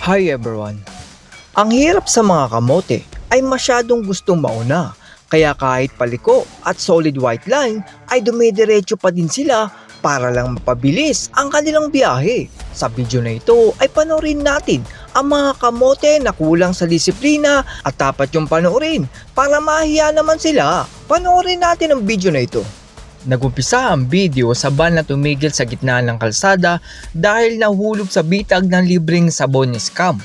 Hi everyone! Ang hirap sa mga kamote ay masyadong gustong mauna, kaya kahit paliko at solid white line ay dumidiretso pa din sila para lang mapabilis ang kanilang biyahe. Sa video na ito ay panoorin natin ang mga kamote na kulang sa disiplina at dapat yung panoorin para mahiya naman sila. Panoorin natin ang video na ito. Nagumpisa ang video sa van na tumigil sa gitna ng kalsada dahil nahulog sa bitag ng libreng sabon ni scam.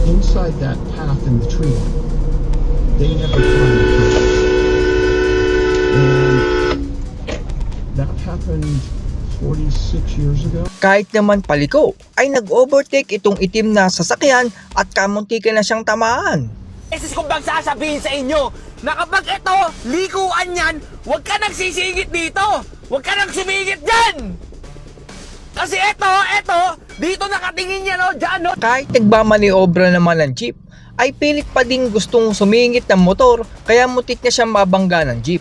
Inside that path in the tree, they never find the person. And that happened 46 years ago. Kahit naman paliko ay nag-overtake itong itim na sasakyan at kamuntikan na siyang tamaan. Beses kong bang sasabihin sa inyo na kapag ito, likuan yan, huwag ka nang sisingit dito. Huwag ka nang sumingit dyan. Kasi ito, dito nakatingin yan o, dyan o. Kahit nagmamaniobra naman ng jeep, ay pilit pa din gustong sumingit ng motor kaya mutik na siyang mabangga ng jeep.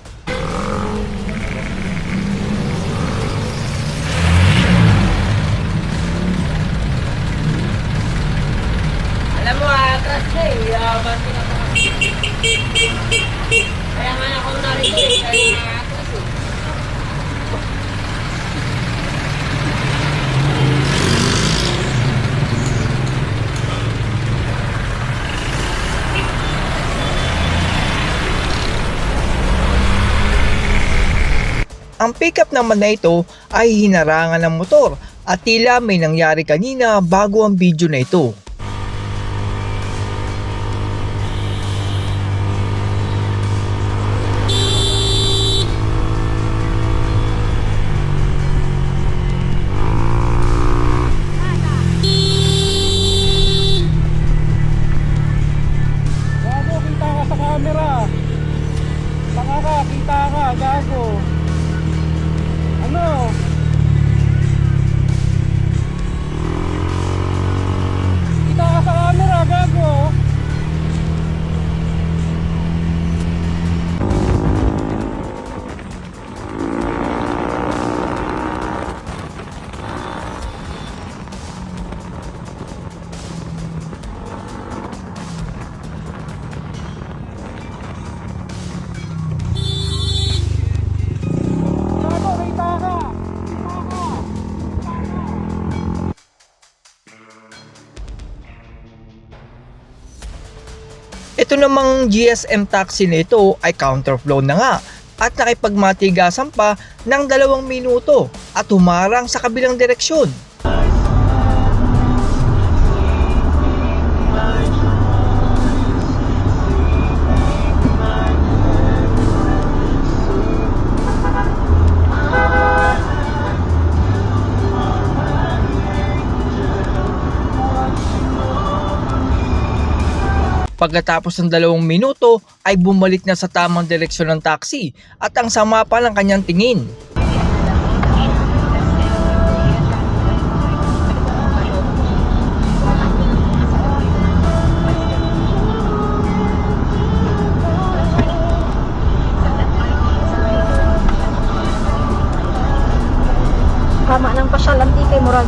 Alam mo, atras na eh. Yaman ko na pa. Kaya nga ako narito eh. Kaya nga atras eh. Ang pickup naman na ito ay hinarangan ng motor at tila may nangyari kanina bago ang video na ito. Gago, kita ka sa camera. Tanga ka, kita ka, gago. Ano? Kita ka sa camera, gago. Gago, kita ka. Kita ka. Ito namang GSM taxi na ito ay counterflow na nga at nakipagmatigasan pa ng 2 minuto at humarang sa kabilang direksyon. Pagkatapos ng 2 minuto ay bumalik na sa tamang direksyon ng taxi at ang sama pa ng kanyang tingin. Tama ng pasyalan di kay Murag.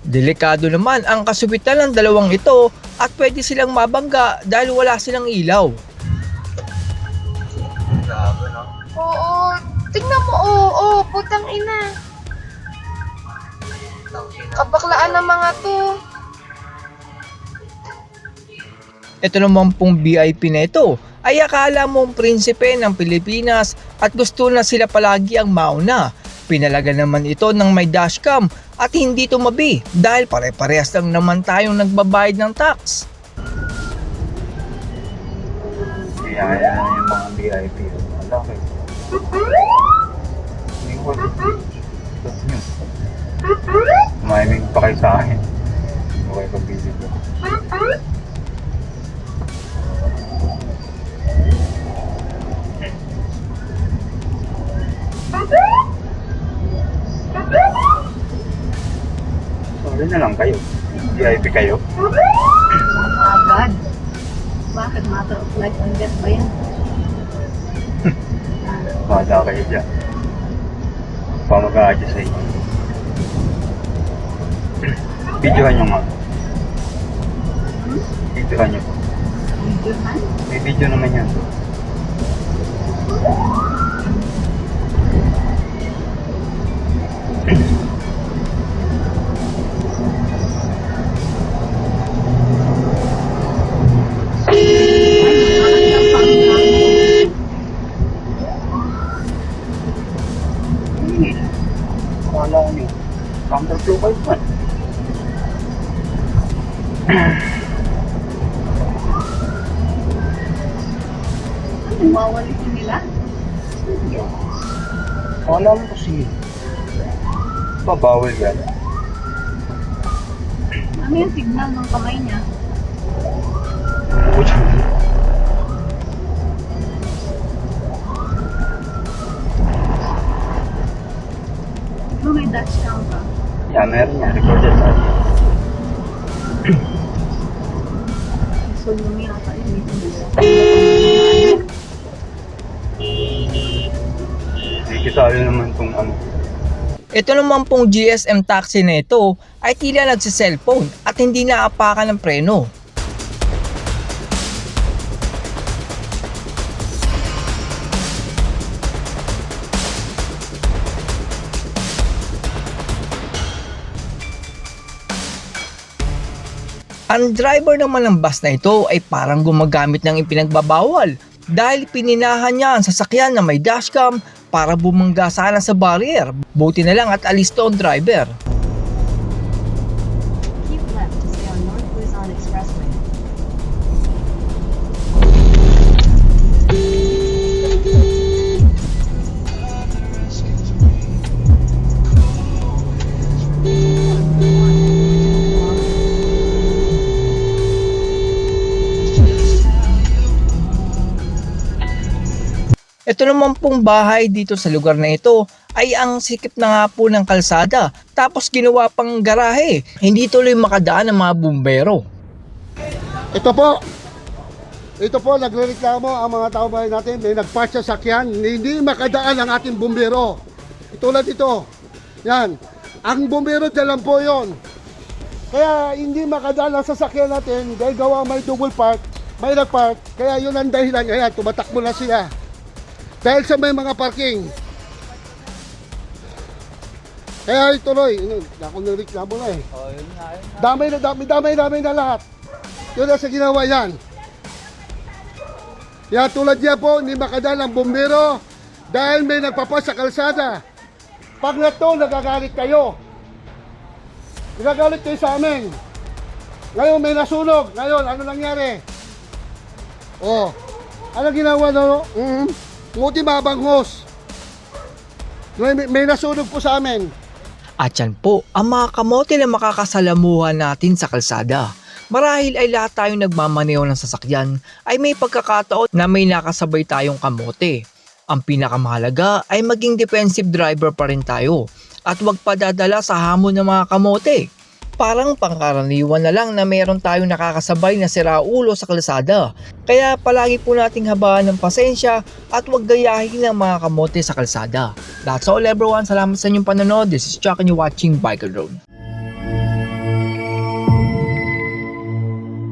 Delikado naman ang kasubitan ng 2 ito at pwede silang mabangga dahil wala silang ilaw. Oo, tingnan mo, oo, putang ina. Kabaklaan ng mga to. Ito naman pong VIP na ito ay akala mong prinsipe ng Pilipinas at gusto na sila palagi ang mauna. Pinalaga naman ito ng may dashcam at hindi tumabi dahil pare-parehas lang naman tayong nagbabayad ng tax. Kaya yung mga VIP. Malaki. Hindi ko. Tapos nyo. Maiming pa kayo sa akin. Okay pag-visit ko. Sorry na lang kayo. VIP kayo. Agad. Bakit matter of life and death ba yan? Bada kayo dyan. Pa mag-a-adjust sa inyo. Videohan nyo nga. Tira niyo po. Video man. May video naman yan. Wala ko yun. Counterflow kayo pa. Ano, wawalisin nila? Wala mo kasi. Babawal yan. Ano yung signal ng kamay niya? Ano, may dashcam ka? Yeah, meron yan. Recorded sa atin. So, yung yata yun. Hindi kisali naman itong ano. Ito naman pong GSM taxi na ito ay tila nagsiselfone at hindi naapakan ng preno. Ang driver naman ng bus na ito ay parang gumagamit ng ipinagbabawal dahil pininahan niya ang sasakyan na may dashcam para bumangga sana sa barrier. Buti na lang at alisto ang driver. Keep left to stay on North Luzon Expressway. Ito naman pong bahay dito sa lugar na ito ay ang sikip na nga po ng kalsada tapos ginawa pang garahe. Hindi tuloy makadaan ng mga bumbero. Ito po, nagrereklamo ang mga tao bahay natin. May nag-park sa sakyan, hindi makadaan ang ating bumbero. Tulad ito. Yan. Ang bumbero dyan lang po yun. Kaya hindi makadaan ang sasakyan natin dahil gawa may double park, may nag-park. Kaya yun ang dahilan. Kaya tumatakbo na siya. Dahil sa may mga parking. Kaya ituloy. Ako nagreklamo na eh. Damay na lahat. Yun na sa ginawa yan. Yan, tulad niya po, hindi makadaan ang bumbero dahil may nagpapas sa kalsada. Pag na to, nagagalit kayo. Nagagalit kayo sa amin. Ngayon may nasunog. Ngayon, ano nangyari? Oh, ano ginawa no? Nguti mabanghos. May nasunog po sa amin. At yan po ang mga kamote na makakasalamuhan natin sa kalsada. Marahil ay lahat tayo nagmamaneho ng sasakyan ay may pagkakataon na may nakasabay tayong kamote. Ang pinakamahalaga ay maging defensive driver pa rin tayo at huwag padadala sa hamon ng mga kamote. Parang pangkaraniwan na lang na meron tayong nakakasabay na siraulo sa kalsada. Kaya palagi po nating habaan ng pasensya at huwag gayahin ng mga kamote sa kalsada. That's all everyone. Salamat sa inyong panonood. This is Chuck and you're watching Biker Drone.